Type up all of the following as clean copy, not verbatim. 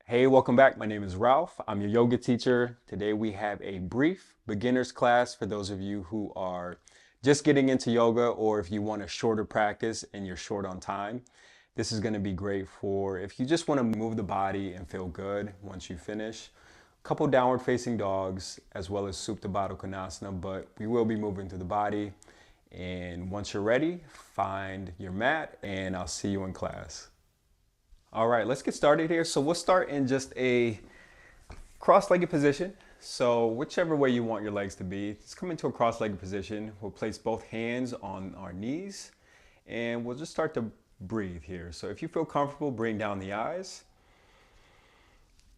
Hey, welcome back. My name is Ralph. I'm your yoga teacher. Today we have a brief beginner's class for those of you who are just getting into yoga or if you want a shorter practice and you're short on time. This is going to be great for if you just want to move the body and feel good once you finish. A couple downward facing dogs as well as Supta Baddha Konasana, but we will be moving through the body. And once you're ready, find your mat and I'll see you in class. All right, let's get started here. So we'll start in just a cross-legged position. So whichever way you want your legs to be, just come into a cross-legged position. We'll place both hands on our knees and we'll just start to breathe here. So if you feel comfortable, bring down the eyes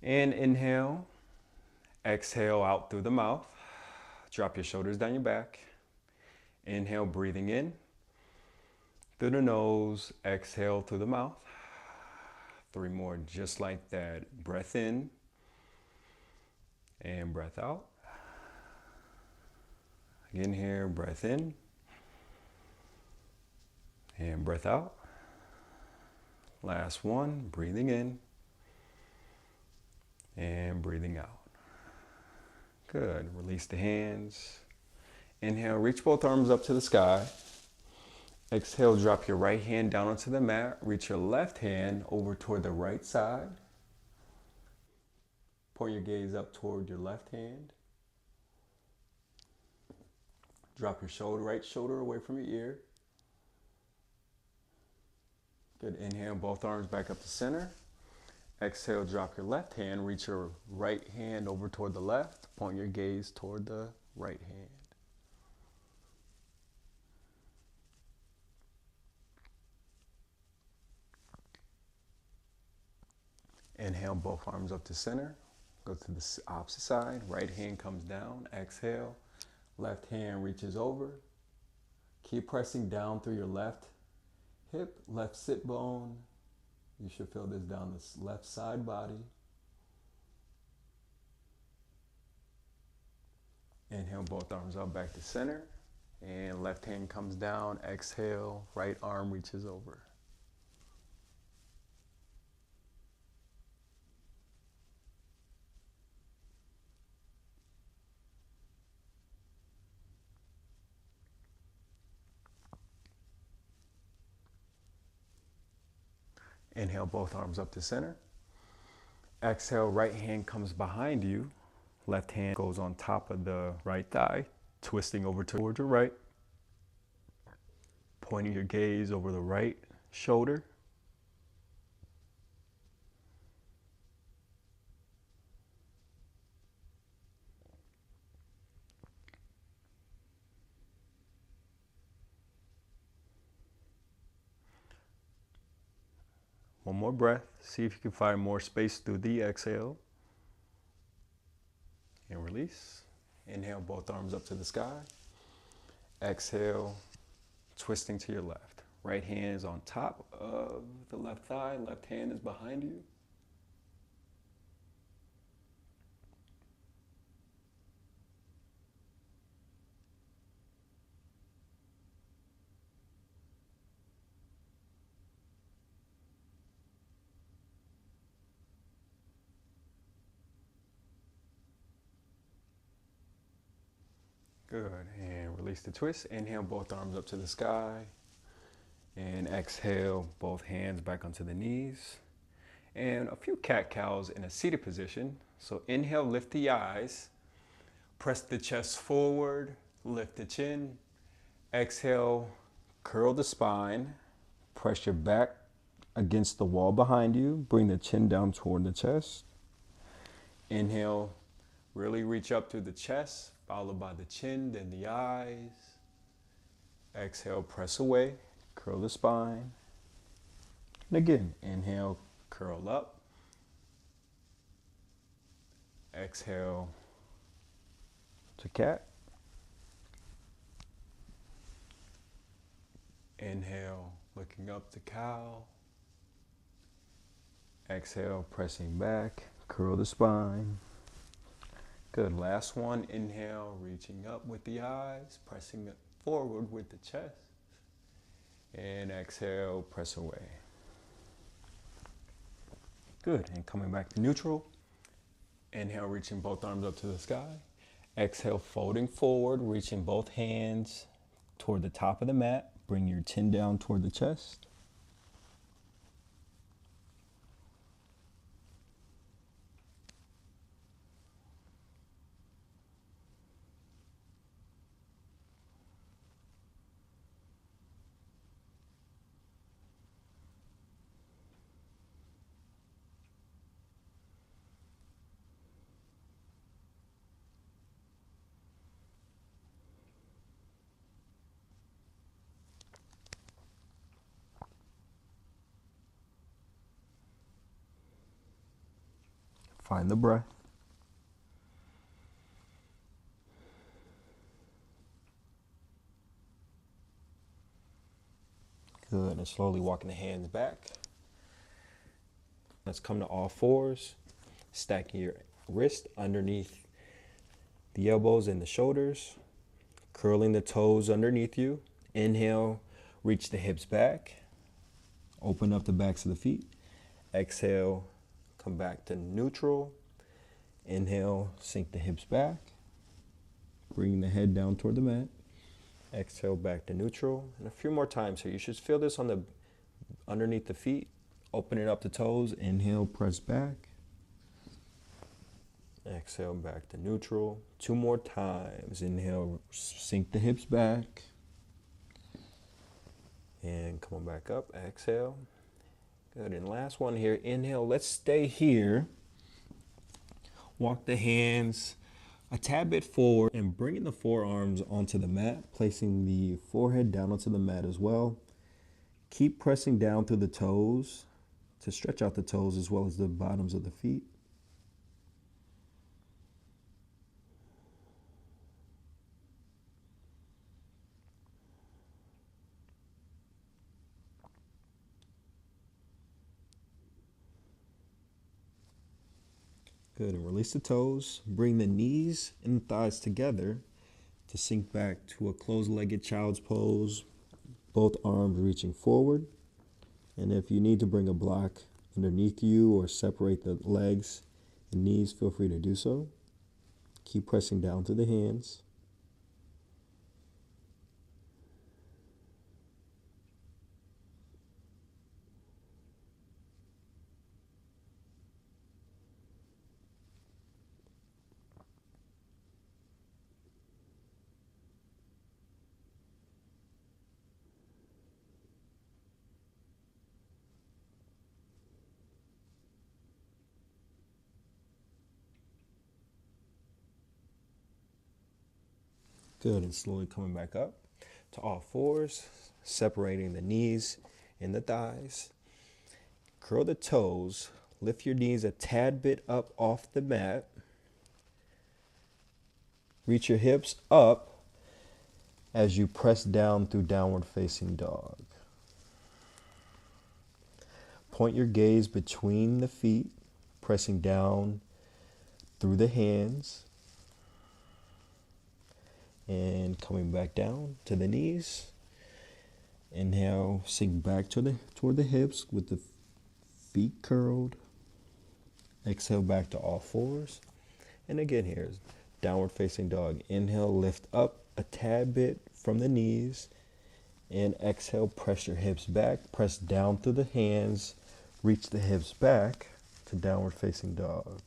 and inhale, exhale out through the mouth. Drop your shoulders down your back. Inhale, breathing in through the nose, exhale through the mouth. 3 more just like that. Breath in and breath out. Again here, breath in and breath out. Last one, breathing in and breathing out. Good. Release the hands. Inhale, reach both arms up to the sky. Exhale, drop your right hand down onto the mat. Reach your left hand over toward the right side. Point your gaze up toward your left hand. Drop your right shoulder away from your ear. Good. Inhale, both arms back up to center. Exhale, drop your left hand. Reach your right hand over toward the left. Point your gaze toward the right hand. Inhale, both arms up to center. Go to the opposite side. Right hand comes down. Exhale. Left hand reaches over. Keep pressing down through your left hip, left sit bone. You should feel this down the left side body. Inhale, both arms up back to center. And left hand comes down. Exhale. Right arm reaches over. Inhale, both arms up to center. Exhale, right hand comes behind you. Left hand goes on top of the right thigh, twisting over toward your right. Pointing your gaze over the right shoulder. One more breath. See if you can find more space through the exhale. And release. Inhale, both arms up to the sky. Exhale, twisting to your left. Right hand is on top of the left thigh. Left hand is behind you. Good. And release the twist. Inhale, both arms up to the sky. And exhale, both hands back onto the knees. And a few cat-cows in a seated position. So inhale, lift the eyes. Press the chest forward. Lift the chin. Exhale, curl the spine. Press your back against the wall behind you. Bring the chin down toward the chest. Inhale, really reach up through the chest, followed by the chin, then the eyes. Exhale, press away, curl the spine. And again, inhale, curl up. Exhale to cat. Inhale, looking up to cow. Exhale, pressing back, curl the spine. Good, last one, inhale, reaching up with the eyes, pressing it forward with the chest. And exhale, press away. Good. And coming back to neutral. Inhale, reaching both arms up to the sky. Exhale, folding forward, reaching both hands toward the top of the mat. Bring your chin down toward the chest. Find the breath. Good, and slowly walking the hands back. Let's come to all fours, stacking your wrist underneath the elbows and the shoulders, curling the toes underneath you. Inhale, reach the hips back, open up the backs of the feet. Exhale, come back to neutral. Inhale, sink the hips back, bring the head down toward the mat. Exhale, back to neutral. And a few more times here. You should feel this on the underneath the feet. Opening up the toes. Inhale, press back. Exhale, back to neutral. 2 more times. Inhale, sink the hips back. And come back up. Exhale. Good. And last one here. Inhale. Let's stay here. Walk the hands a tad bit forward and bringing the forearms onto the mat, placing the forehead down onto the mat as well. Keep pressing down through the toes to stretch out the toes as well as the bottoms of the feet. Good, and release the toes. Bring the knees and the thighs together to sink back to a closed-legged child's pose. Both arms reaching forward. And if you need to bring a block underneath you or separate the legs and knees, feel free to do so. Keep pressing down through the hands. Good, and slowly coming back up to all fours, separating the knees and the thighs. Curl the toes, lift your knees a tad bit up off the mat. Reach your hips up as you press down through downward facing dog. Point your gaze between the feet, pressing down through the hands. And coming back down to the knees. Inhale, sink back toward the hips with the feet curled. Exhale, back to all fours. And again, here's downward facing dog. Inhale, lift up a tad bit from the knees. And exhale, press your hips back. Press down through the hands. Reach the hips back to downward facing dog.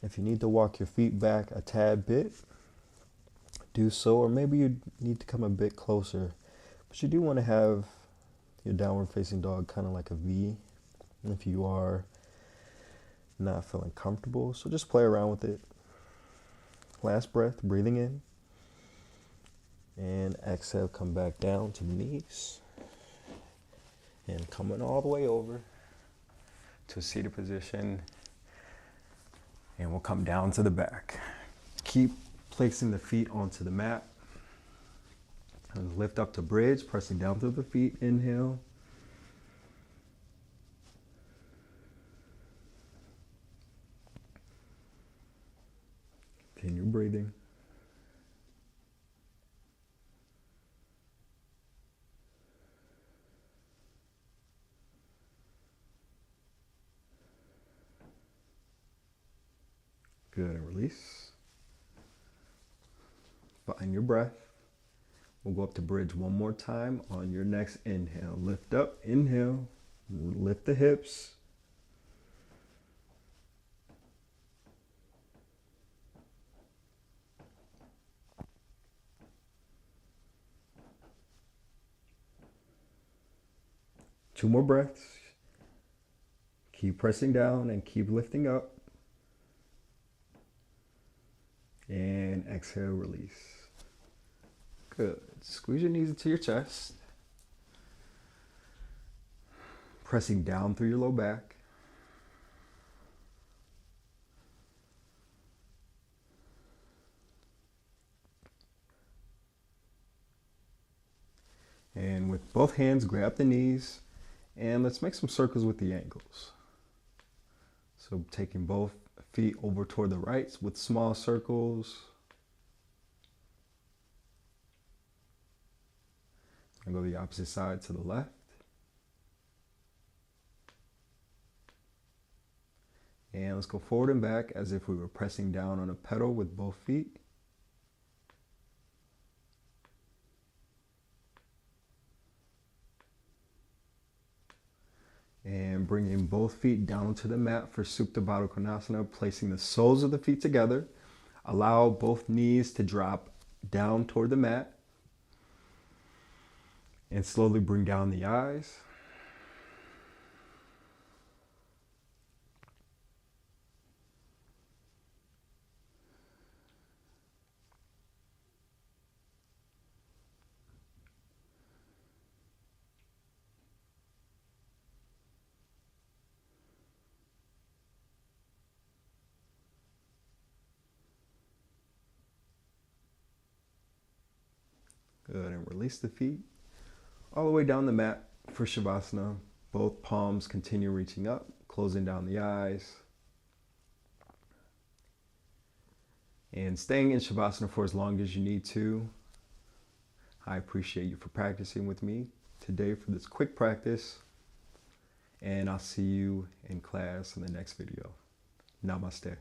If you need to walk your feet back a tad bit, do so, or maybe you need to come a bit closer, but you do want to have your downward facing dog kind of like a V if you are not feeling comfortable. So just play around with it. Last breath, breathing in, and exhale, come back down to the knees, and coming all the way over to a seated position, and we'll come down to the back. Keep placing the feet onto the mat. And lift up to bridge, pressing down through the feet. Inhale. Continue breathing. Good, and release. Find your breath. We'll go up to bridge one more time on your next inhale. Lift up, inhale, lift the hips. Two more breaths. Keep pressing down and keep lifting up. And exhale, release. Good. Squeeze your knees into your chest. Pressing down through your low back. And with both hands, grab the knees. And let's make some circles with the ankles. So taking both feet over toward the right with small circles. And go the opposite side to the left. And let's go forward and back as if we were pressing down on a pedal with both feet. And bringing both feet down to the mat for Supta Baddha Konasana, placing the soles of the feet together. Allow both knees to drop down toward the mat. And slowly bring down the eyes. Good, and release the feet all the way down the mat for Shavasana. Both palms continue reaching up, closing down the eyes. And staying in Shavasana for as long as you need to. I appreciate you for practicing with me today for this quick practice. And I'll see you in class in the next video. Namaste.